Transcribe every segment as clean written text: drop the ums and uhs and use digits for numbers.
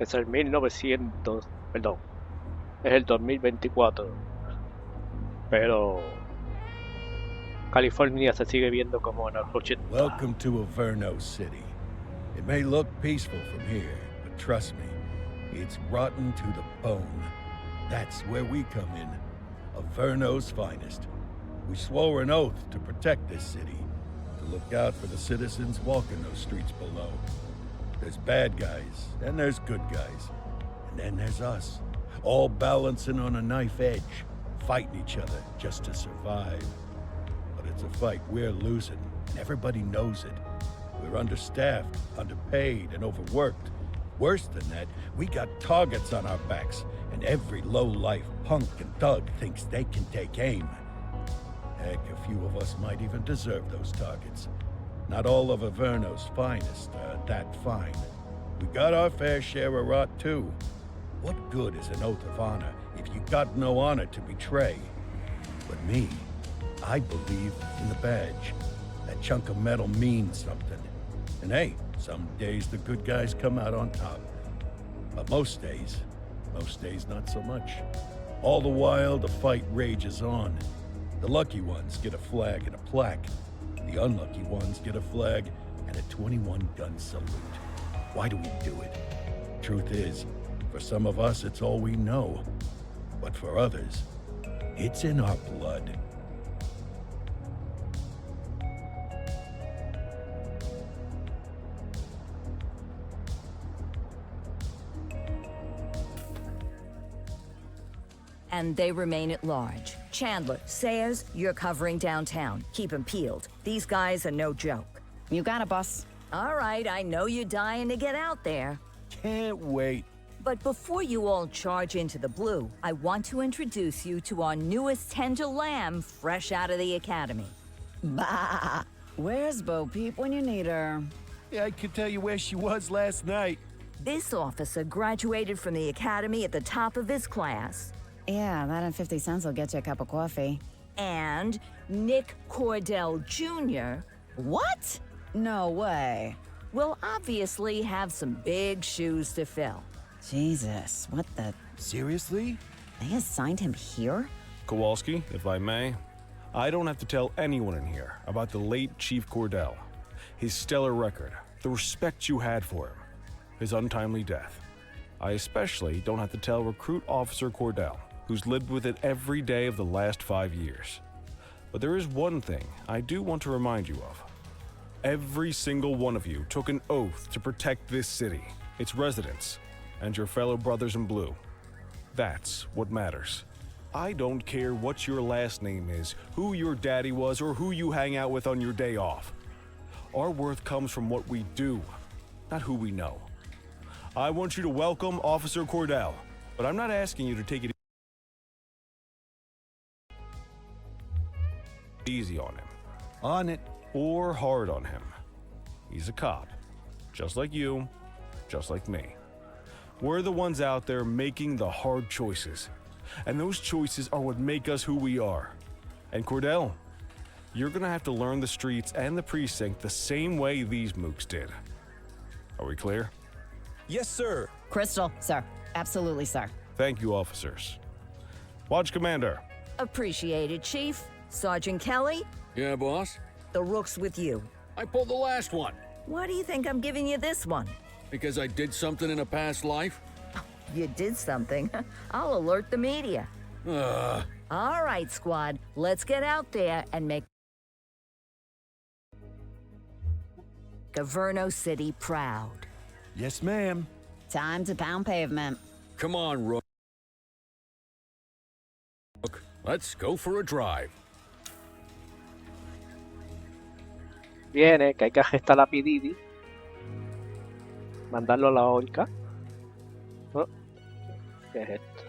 Es el 1900, perdón, es el 2024, pero California se sigue viendo como en los 80. Welcome to Averno City. It may look peaceful from here, but trust me, it's rotten to the bone. That's where we come in. Averno's finest. We swore an oath to protect this city, to look out for the citizens walking those streets below. There's bad guys, and there's good guys. And then there's us, all balancing on a knife edge, fighting each other just to survive. But it's a fight we're losing, and everybody knows it. We're understaffed, underpaid, and overworked. Worse than that, we got targets on our backs, and every low-life punk and thug thinks they can take aim. Heck, a few of us might even deserve those targets. Not all of Averno's finest are that fine. We got our fair share of rot, too. What good is an oath of honor if you got no honor to betray? But me, I believe in the badge. That chunk of metal means something. And hey, some days the good guys come out on top. But most days not so much. All the while, the fight rages on. The lucky ones get a flag and a plaque. The unlucky ones get a flag and a 21-gun salute. Why do we do it? Truth is, for some of us, it's all we know. But for others, it's in our blood. And they remain at large. Chandler, Sayers, you're covering downtown. Keep 'em peeled. These guys are no joke. You got a bus? All right, I know you're dying to get out there. Can't wait. But before you all charge into the blue, I want to introduce you to our newest tender lamb fresh out of the academy. Bah! Where's Bo Peep when you need her? Yeah, I could tell you where she was last night. This officer graduated from the academy at the top of his class. Yeah, that and 50 cents will get you a cup of coffee. And Nick Cordell Jr. What? No way. will obviously have some big shoes to fill. Jesus, what the... Seriously? They assigned him here? Kowalski, if I may, I don't have to tell anyone in here about the late Chief Cordell, his stellar record, the respect you had for him, his untimely death. I especially don't have to tell Recruit Officer Cordell, who's lived with it every day of the last 5 years. But there is one thing I do want to remind you of. Every single one of you took an oath to protect this city, its residents, and your fellow brothers in blue. That's what matters. I don't care what your last name is, who your daddy was, or who you hang out with on your day off. Our worth comes from what we do, not who we know. I want you to welcome Officer Cordell, but I'm not asking you to take it easy on him. On it. Or hard on him. He's a cop, just like you, just like me. We're the ones out there making the hard choices, and those choices are what make us who we are. And Cordell, you're gonna have to learn the streets and the precinct the same way these mooks did. Are we clear? Yes, sir. Crystal, sir. Absolutely, sir. Thank you, officers. Watch Commander. Appreciated, Chief. Sergeant Kelly, Yeah, boss? the rook's with you. I pulled the last one Why do you think I'm giving you this one? because I did something in a past life. You did something. I'll alert the media. Ugh. All right, squad. Let's get out there and make Gaverno City proud. Yes, ma'am. Time to pound pavement. Come on, Rook. Let's go for a drive. Viene, que hay que gestar la Pididi. Mandarlo a la horca. Oh, ¿qué es esto?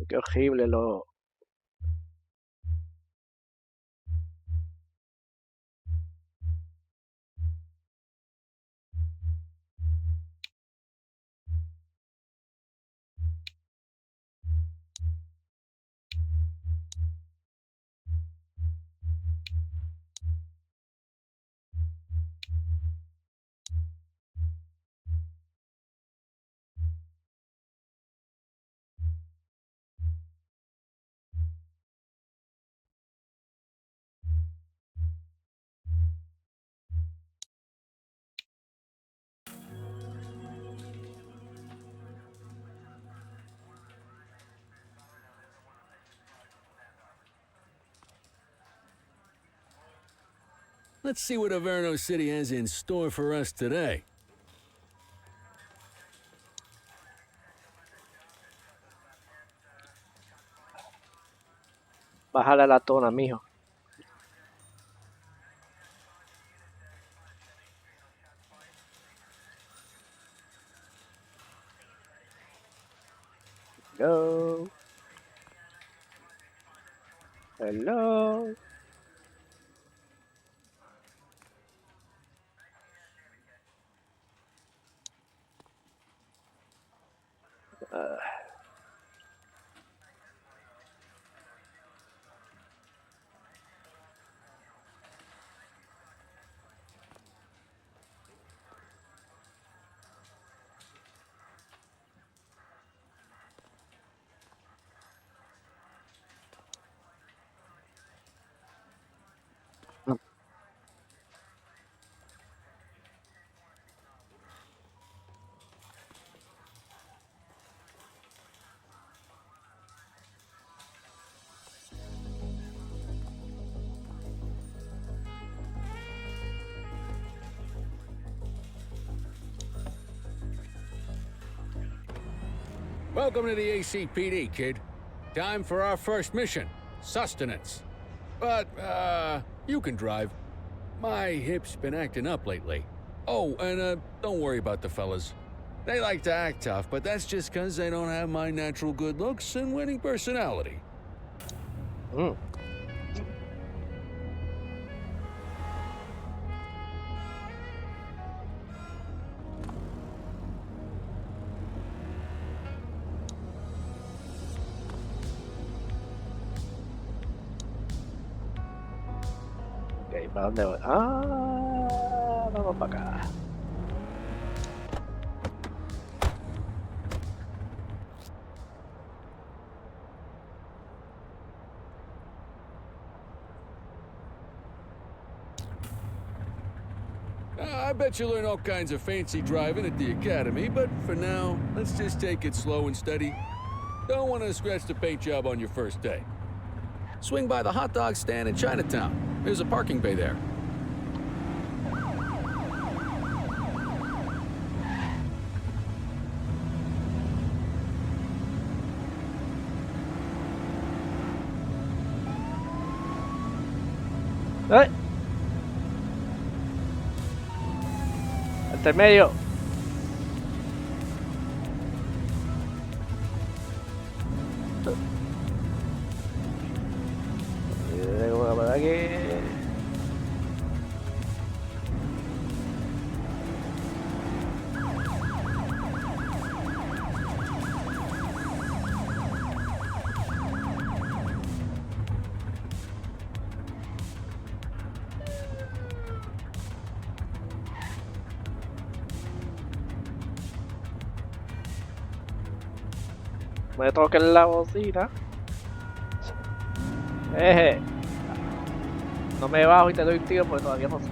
Qué horrible lo... Let's see what Averno City has in store for us today. Bájale la tona, mijo. Hello. Hello. Welcome to the ACPD, kid. Time for our first mission, sustenance. But, you can drive. My hip's been acting up lately. Oh, and, don't worry about the fellas. They like to act tough, but that's just 'cause they don't have my natural good looks and winning personality. Mm. Ok, ¿para dónde voy? Ah, vamos para acá. I bet you learn all kinds of fancy driving at the academy, but for now, let's just take it slow and steady. Don't want to scratch the paint job on your first day. Swing by the hot dog stand in Chinatown. There's a parking bay there. ¡Ay! Hasta el medio. Tengo por aquí. Me toquen la bocina. No me bajo y te doy un tiro porque todavía no sé.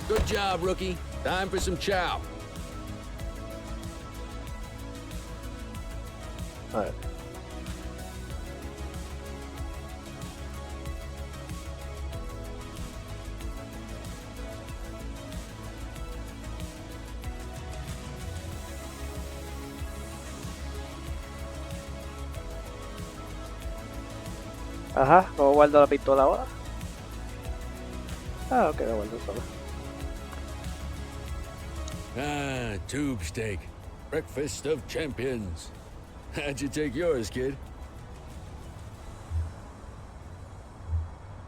Good job, rookie. Time for some chow. A ver. Ajá, ¿cómo guardo la pistola ahora? Ah, ok, la guardo sola. Ah, tube steak. Breakfast of champions. How'd you take yours, kid?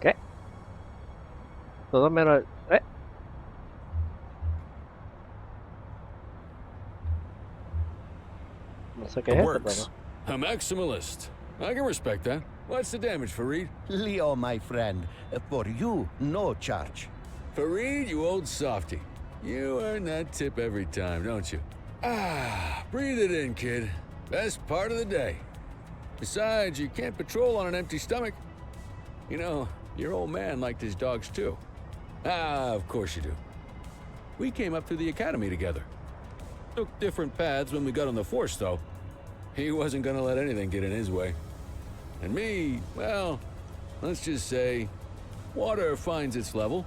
¿Qué? Todo menos el... No sé qué es esto, Works. A maximalist. I can respect that. What's the damage, Fareed? Leo, my friend, for you, no charge. Fareed, you old softy. You earn that tip every time, don't you? Ah, breathe it in, kid. Best part of the day. Besides, you can't patrol on an empty stomach. You know, your old man liked his dogs too. Ah, of course you do. We came up through the academy together. Took different paths when we got on the force, though. He wasn't gonna let anything get in his way. And me, well, let's just say, water finds its level,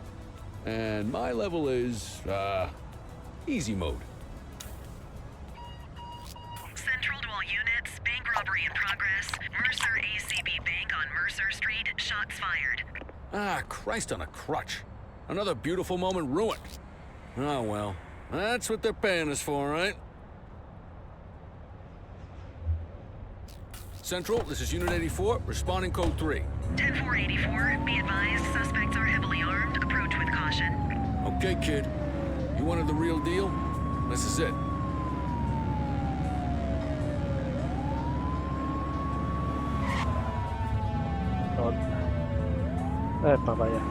and my level is, easy mode. Central to all units, bank robbery in progress. Mercer ACB Bank on Mercer Street, shots fired. Ah, Christ on a crutch. Another beautiful moment ruined. Oh well, that's what they're paying us for, right? Central, this is Unit 84, responding code 3. 10-484, be advised, suspects are heavily armed. Approach with caution. Okay, kid. You wanted the real deal? This is it. Papaya.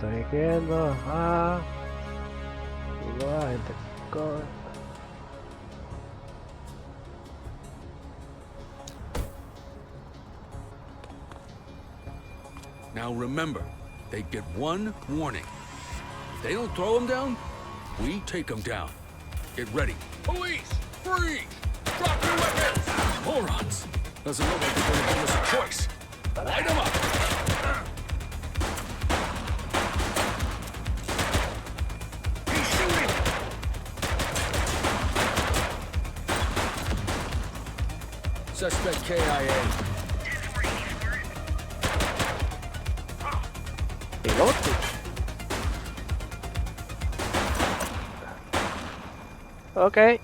Estoy escribiendo. Gente con... Now remember, they get one warning. If they don't throw them down, we take them down. Get ready. Police! Freeze! Drop your weapons! Morons! Doesn't look like they're gonna give us a choice. Light them up! He's shooting! Suspect KIA. Piloto. Okay.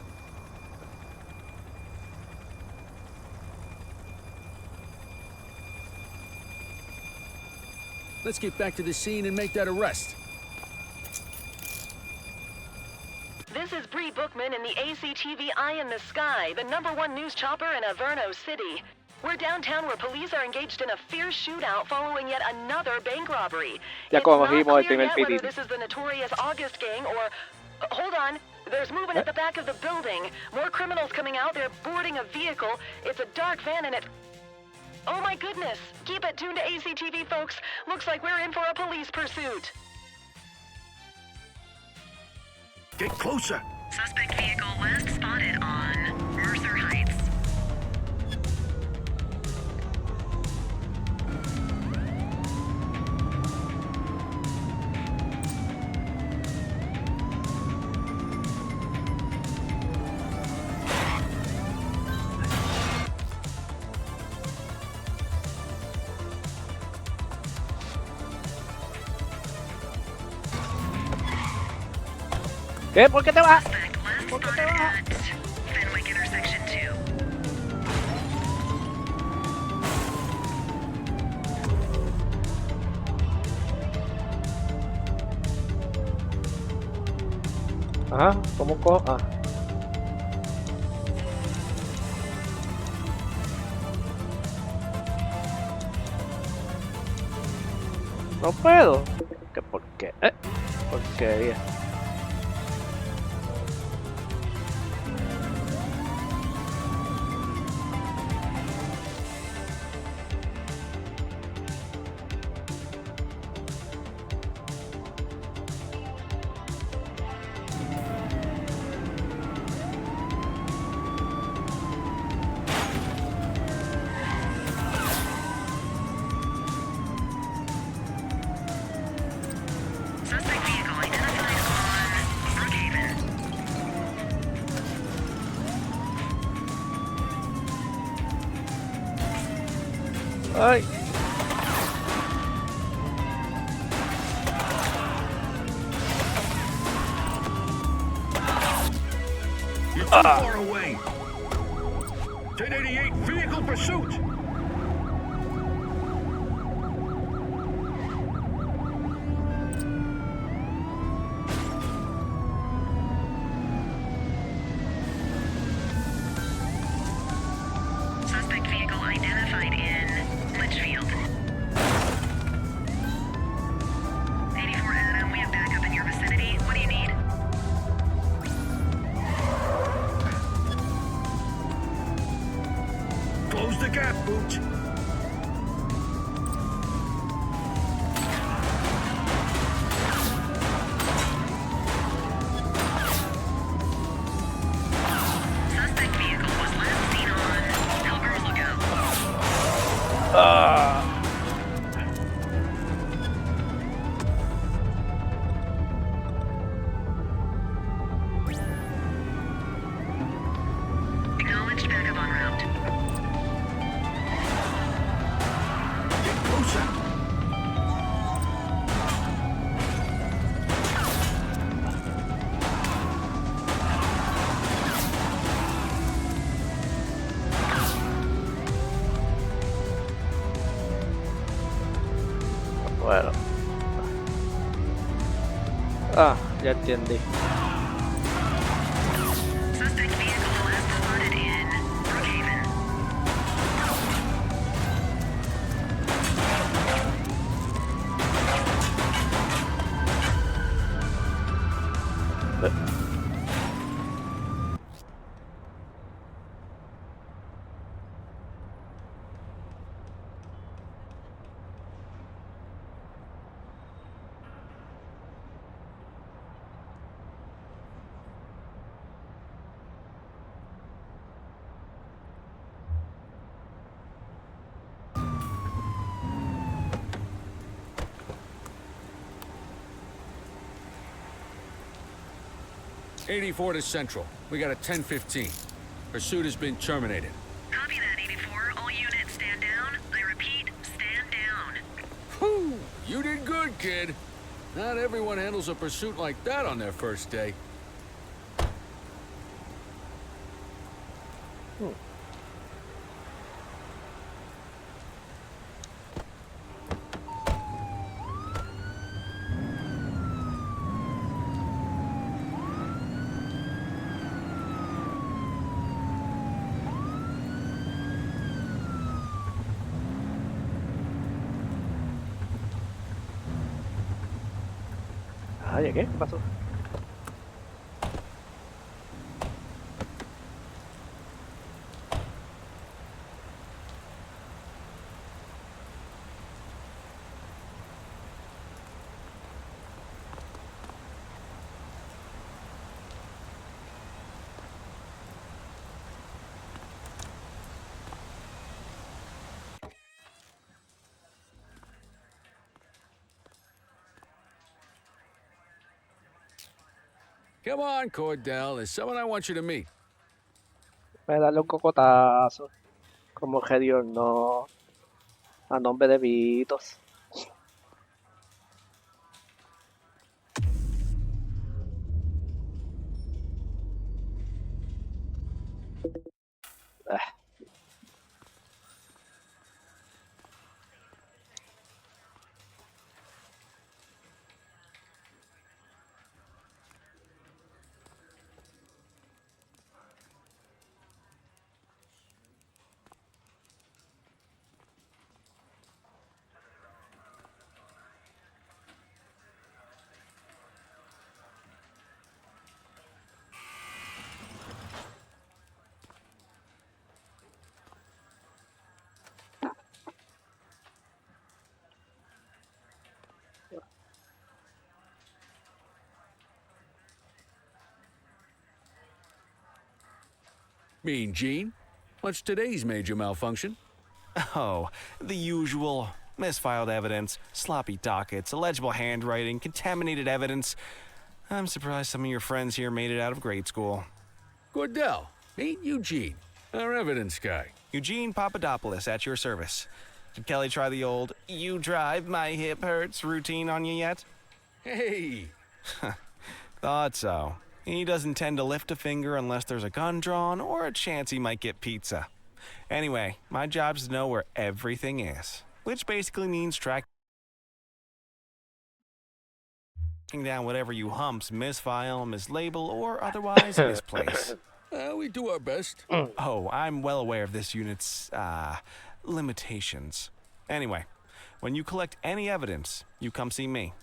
Let's get back to the scene and make that arrest. This is Bree Bookman in the ACTV Eye in the Sky, the #1 news chopper in Averno City. We're downtown where police are engaged in a fierce shootout following yet another bank robbery. Ya It's not cogimos el clear primer yet whether pirito. this is the notorious August gang or... hold on. There's movement at the back of the building. More criminals coming out. They're boarding a vehicle. It's a dark van and it... Oh my goodness. Keep it tuned to ACTV, folks. Looks like we're in for a police pursuit. Get closer! Suspect vehicle last spotted on Mercer Heights. ¿Qué? ¿Por qué te vas? Suspect last ¿Por qué te spotted vas? at Fenwick Intersection 2. Ajá, ¿cómo cojo? No puedo. ¿Qué por qué? Porquería. Suspect vehicle identified on Brookhaven. Ay. You're too far away! 1088 vehicle pursuit! Suspect vehicle identified in Litchfield. 84 Adam, we have backup in your vicinity. What do you need? Close the gap, Booch! Suspect vehicle was last seen on Pilgrim's Lookout. Acknowledged backup en route. Get closer! Bueno. Ya entendí. Suspect vehicle last spotted in Brookhaven. 84 to Central. We got a 10:15. Pursuit has been terminated. Copy that, 84. All units stand down. I repeat, stand down. Whew! You did good, kid. Not everyone handles a pursuit like that on their first day. Ah, llegué, ¿qué pasó? Come on, Cordell. There's someone I want you to meet. Voy a darle un cocotazo. Como que Dios no. A nombre de Vitos. Ah, Mean Gene? What's today's major malfunction? Oh, the usual. Misfiled evidence, sloppy dockets, illegible handwriting, contaminated evidence. I'm surprised some of your friends here made it out of grade school. Cordell, meet Eugene, our evidence guy. Eugene Papadopoulos at your service. Did Kelly try the old, you drive, my hip hurts routine on you yet? Hey! Thought so. He doesn't tend to lift a finger unless there's a gun drawn or a chance he might get pizza. Anyway, my job is to know where everything is, which basically means tracking down whatever you humps misfile, mislabel, or otherwise misplace. We do our best. Oh, I'm well aware of this unit's, limitations. Anyway, when you collect any evidence, you come see me.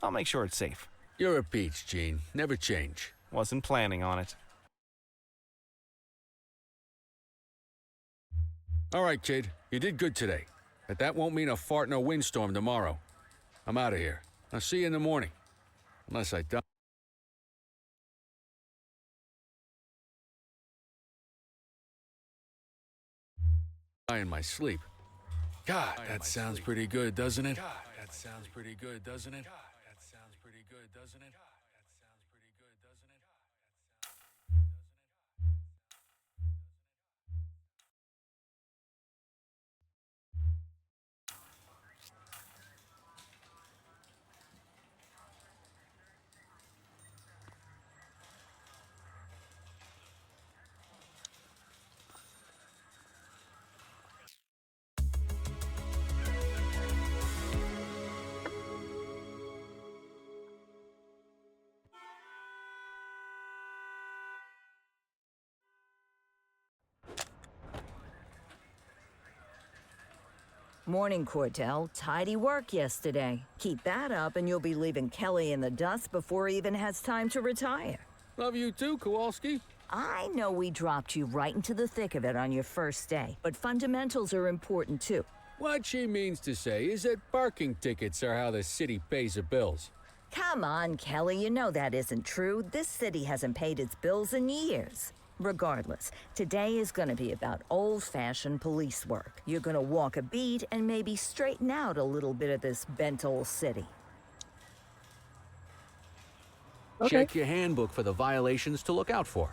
I'll make sure it's safe. You're a peach, Gene. Never change. Wasn't planning on it. All right, kid. You did good today. But that won't mean a fart in a windstorm tomorrow. I'm out of here. I'll see you in the morning. Unless I die. In my sleep. God, that sounds pretty good, doesn't it? God, that sounds pretty good, doesn't it? God, that sounds pretty good, doesn't it? Morning, Cordell. Tidy work yesterday. Keep that up and you'll be leaving Kelly in the dust before he even has time to retire. Love you too, Kowalski. I know we dropped you right into the thick of it on your first day, but fundamentals are important too. What she means to say is that parking tickets are how the city pays the bills. Come on, Kelly, you know that isn't true. This city hasn't paid its bills in years. Regardless, today is gonna be about old-fashioned police work. You're gonna walk a beat and maybe straighten out a little bit of this bent old city. Okay. Check your handbook for the violations to look out for.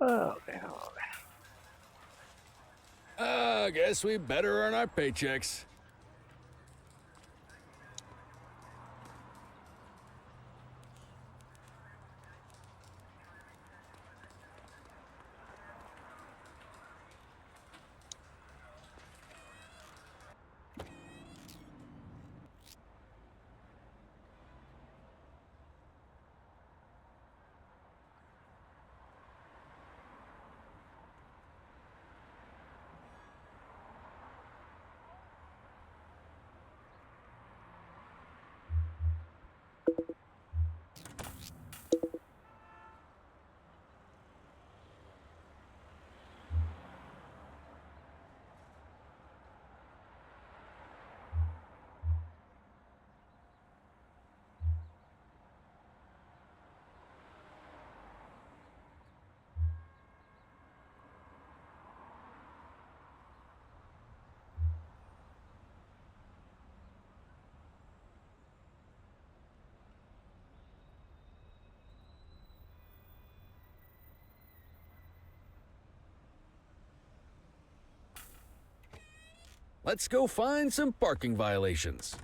Okay. I guess we better earn our paychecks. Let's go find some parking violations.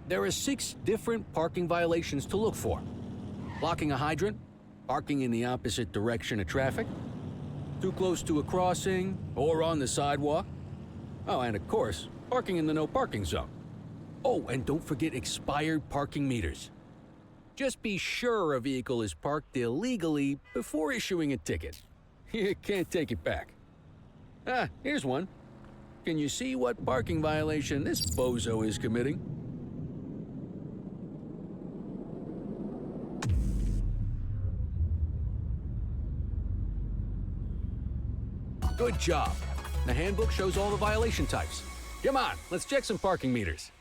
There are 6 different parking violations to look for. Blocking a hydrant, parking in the opposite direction of traffic, too close to a crossing or on the sidewalk. Oh, and of course, parking in the no parking zone. Oh, and don't forget expired parking meters. Just be sure a vehicle is parked illegally before issuing a ticket. You can't take it back. Ah, here's one. Can you see what parking violation this bozo is committing? Good job. The handbook shows all the violation types. Come on, let's check some parking meters.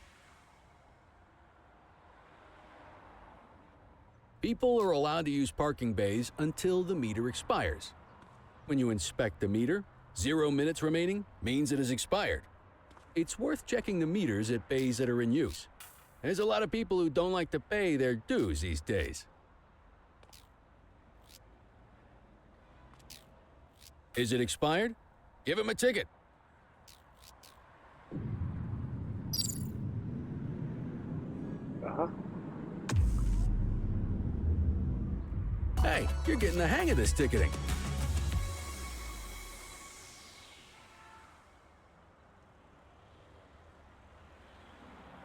People are allowed to use parking bays until the meter expires. When you inspect the meter, 0 minutes remaining means it has expired. It's worth checking the meters at bays that are in use. There's a lot of people who don't like to pay their dues these days. Is it expired? Give him a ticket. Uh-huh. Hey, you're getting the hang of this ticketing.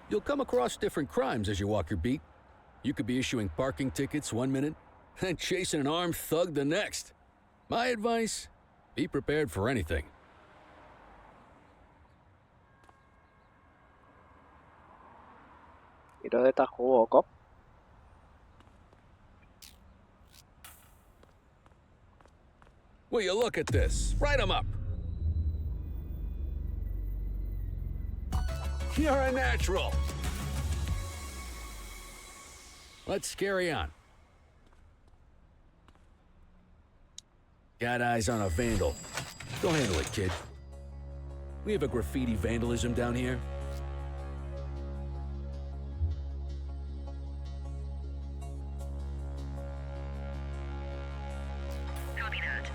You'll come across different crimes as you walk your beat. You could be issuing parking tickets one minute and chasing an armed thug the next. My advice, be prepared for anything. ¿Y dónde está jugo, cop? Will you look at this? Write them up. You're a natural. Let's carry on. Got eyes on a vandal. Go handle it, kid. We have a graffiti vandalism down here. Copy that.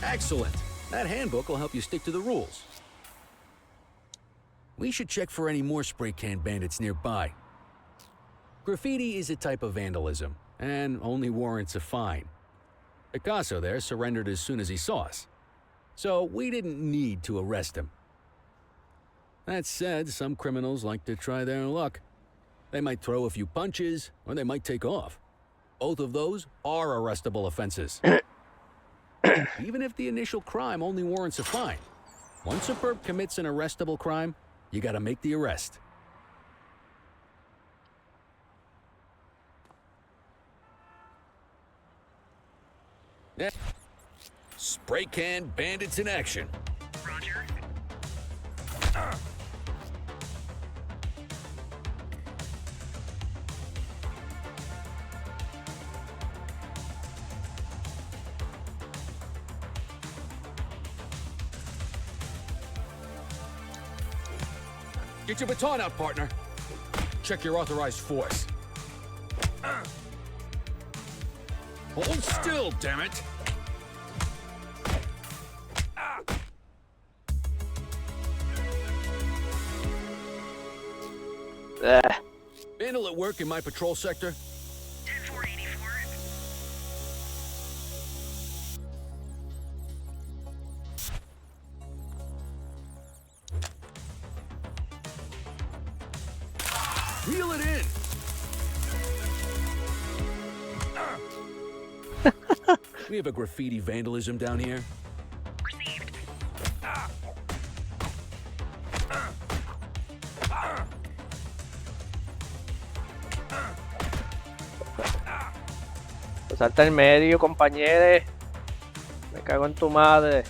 Excellent. That handbook will help you stick to the rules. We should check for any more spray can bandits nearby. Graffiti is a type of vandalism, and only warrants a fine. Picasso there surrendered as soon as he saw us, so we didn't need to arrest him. That said, some criminals like to try their luck. They might throw a few punches, or they might take off. Both of those are arrestable offenses. Even if the initial crime only warrants a fine. Once a perp commits an arrestable crime, you gotta make the arrest. Yeah. Spray can bandits in action. Roger. Get your baton out, partner. Check your authorized force. Hold still, damn it. Vandal at work in my patrol sector? 10484. Reel it in. We have a graffiti vandalism down here. Received. Pues salta en medio, compañeros. Me cago en tu madre.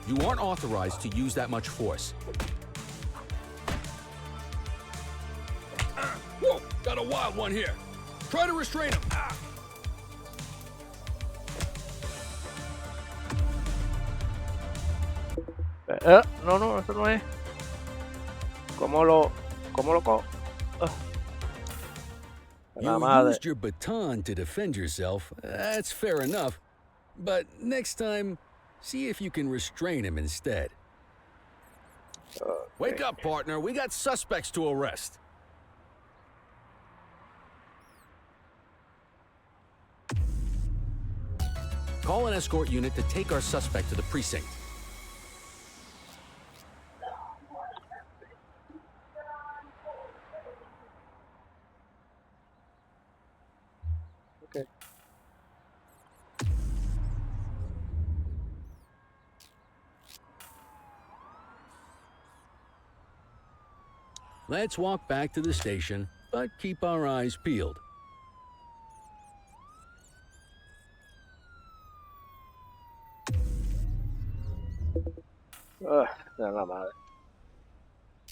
You aren't authorized to use that much force. Whoa, got a wild one here. Try to restrain him. No, eso no es. ¿Cómo lo co? La You madre. used your baton to defend yourself. That's fair enough. But next time, see if you can restrain him instead. Wake up, partner. We got suspects to arrest. Call an escort unit to take our suspect to the precinct. Okay. Let's walk back to the station, but keep our eyes peeled. La madre.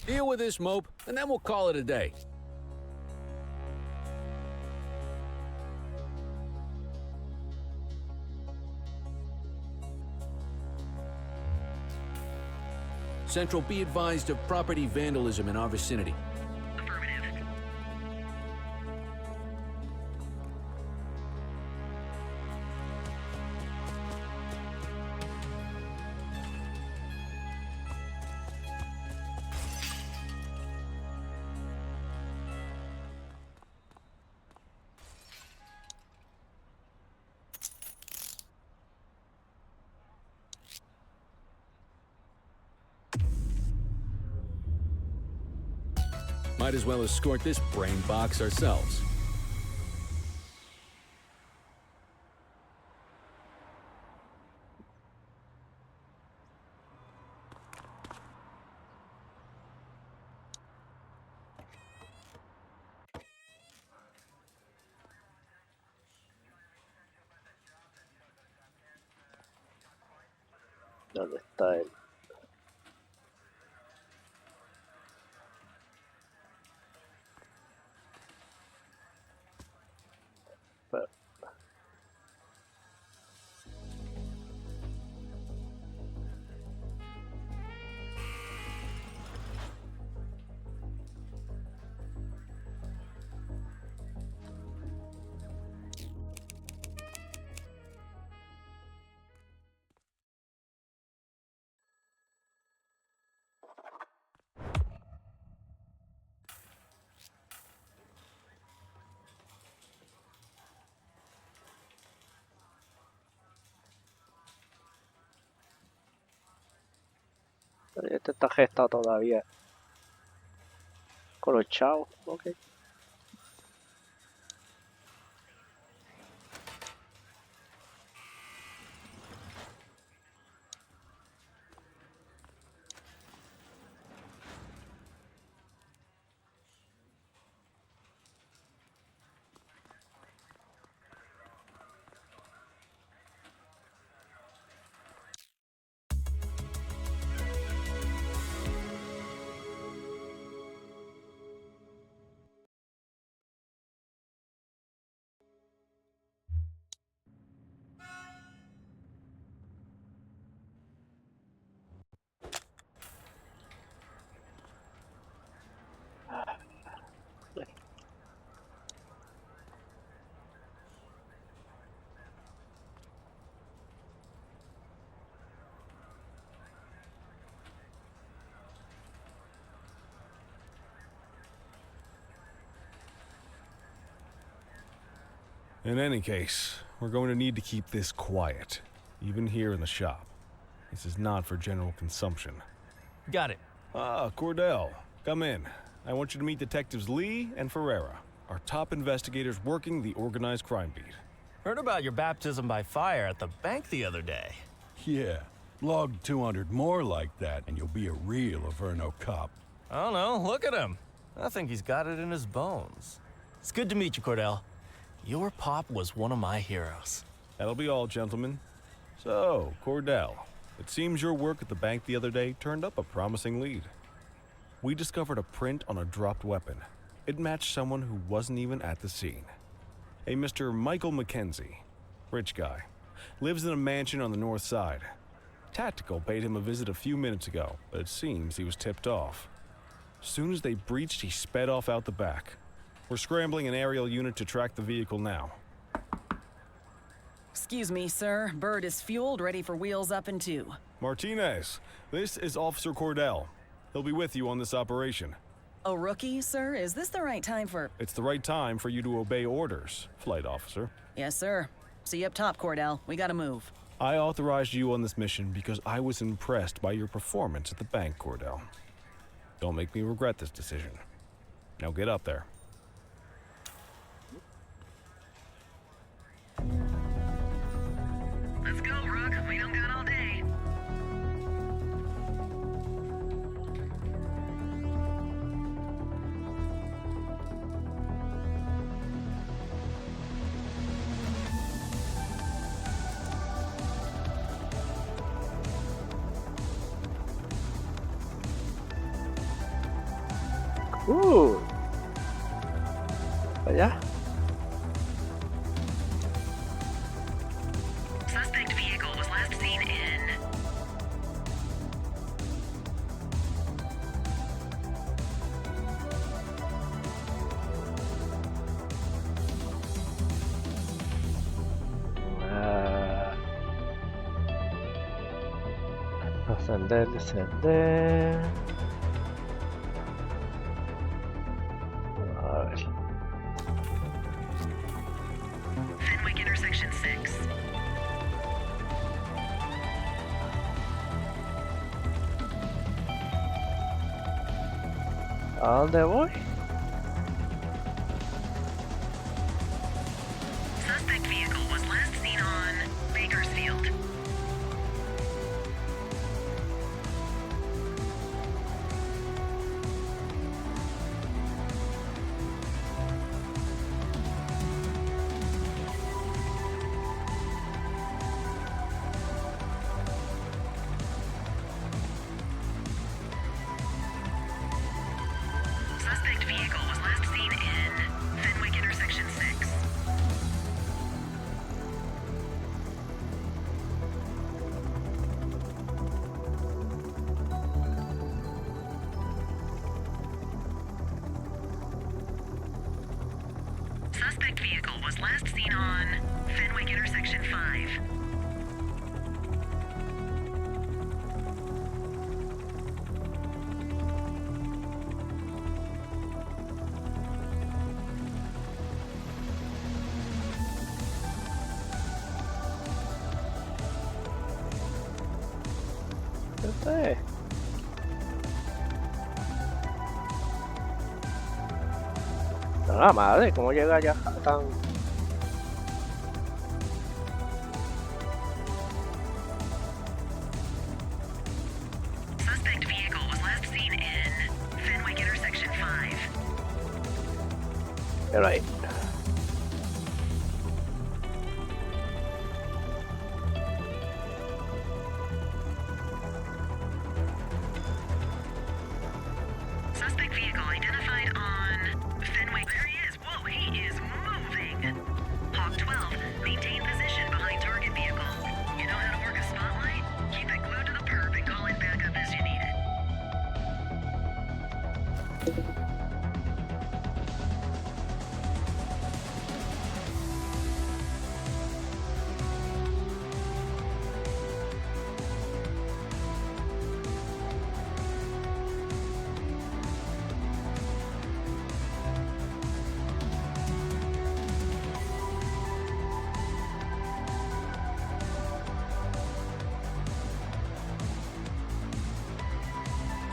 Deal with this mope, and then we'll call it a day. Central, be advised of property vandalism in our vicinity. Might as well escort this brain box ourselves. ¿Dónde está él? Pero- pero este está gestado todavía. Con los chavos, ok. In any case, we're going to need to keep this quiet, even here in the shop. This is not for general consumption. Got it. Ah, Cordell, come in. I want you to meet Detectives Lee and Ferreira, our top investigators working the organized crime beat. Heard about your baptism by fire at the bank the other day. Yeah, log 200 more like that, and you'll be a real Averno cop. I don't know, look at him. I think he's got it in his bones. It's good to meet you, Cordell. Your pop was one of my heroes. That'll be all, gentlemen. So, Cordell, it seems your work at the bank the other day turned up a promising lead. We discovered a print on a dropped weapon. It matched someone who wasn't even at the scene. A Mr. Michael Mackenzie, rich guy, lives in a mansion on the north side. Tactical paid him a visit a few minutes ago, but it seems he was tipped off. As soon as they breached, he sped off out the back. We're scrambling an aerial unit to track the vehicle now. Excuse me, sir. Bird is fueled, ready for wheels up in 2. Martinez, this is Officer Cordell. He'll be with you on this operation. A rookie, sir? Is this the right time for... It's the right time for you to obey orders, Flight Officer. Yes, sir. See you up top, Cordell. We gotta move. I authorized you on this mission because I was impressed by your performance at the bank, Cordell. Don't make me regret this decision. Now get up there. Let's go, Rook. We don't got all day. Allá. Suspect vehicle was last seen in... Descender, descender. A ver. Fenwick intersection 6. ¿A dónde voy? Suspect vehicle was last seen on Bakersfield. Suspect vehicle was last seen in Fenwick intersection 6. Suspect vehicle was last seen on Fenwick intersection 5. Este es. La madre, ¿cómo llega ya tan...? Suspect vehicle was last seen in Fenwick intersection 5. Pero ahí. Suspect vehicle identified on Fenwick. There he is. Whoa, he is moving. Hawk 12, maintain position behind target vehicle. You know how to work a spotlight? Keep it glued to the perp and call in backup as you need it.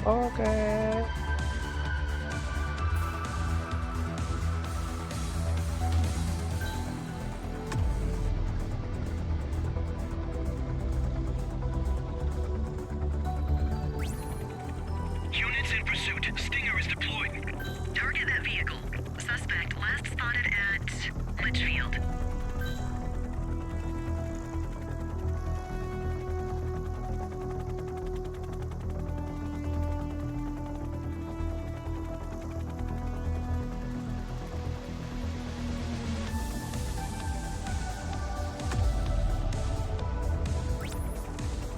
Okay. Units in pursuit. Stinger is deployed. Target that vehicle. Suspect last spotted at Litchfield.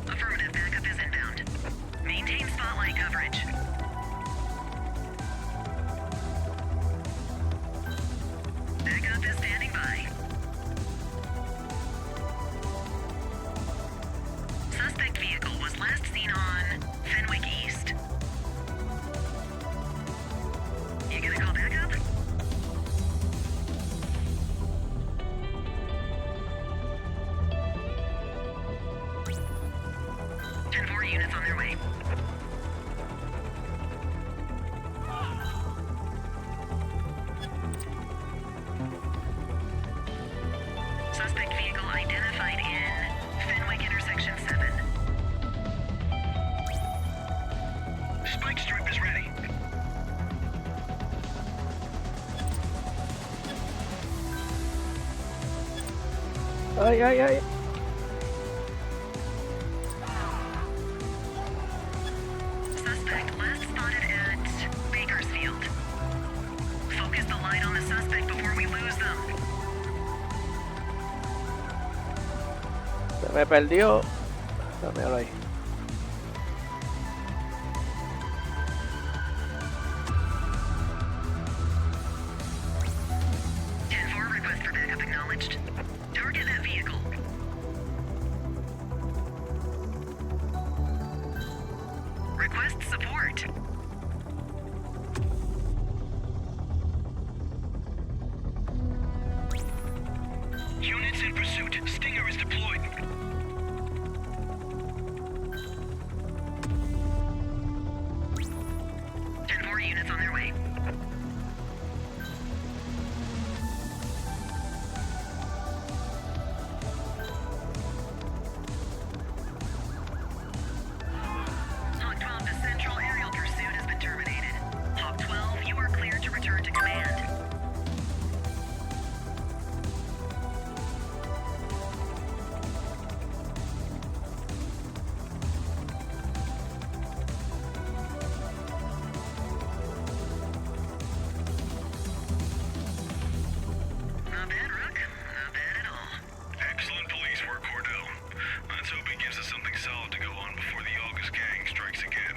Affirmative, backup is inbound. Maintain spotlight coverage. Backup is standing by. Suspect vehicle was last seen on Fenwick East. You gonna call backup? Ten more units on their way. Suspect vehicle identified in Fenwick intersection 7. Spike strip is ready. Ay, ay, ay. Suspect last spotted at Bakersfield. Focus the light on the suspect before we lose them. Se me perdió. Míralo ahí. Request for backup acknowledged. Target that vehicle. Units in pursuit. Stinger is deployed. 10-4 units on their way. Hawk 12 to Central, aerial pursuit has been terminated. Hawk 12, you are cleared to return to command. Not bad, Rook. Not bad at all. Excellent police work, Cordell. Let's hope it gives us something solid to go on before the August gang strikes again.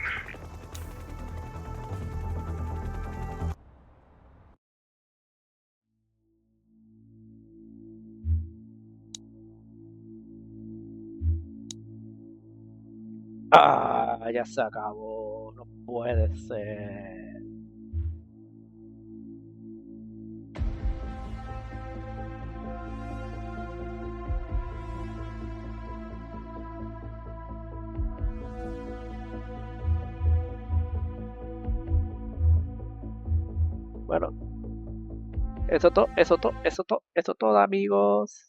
Ah, ya se acabó. No puede ser. Bueno, eso todo, amigos.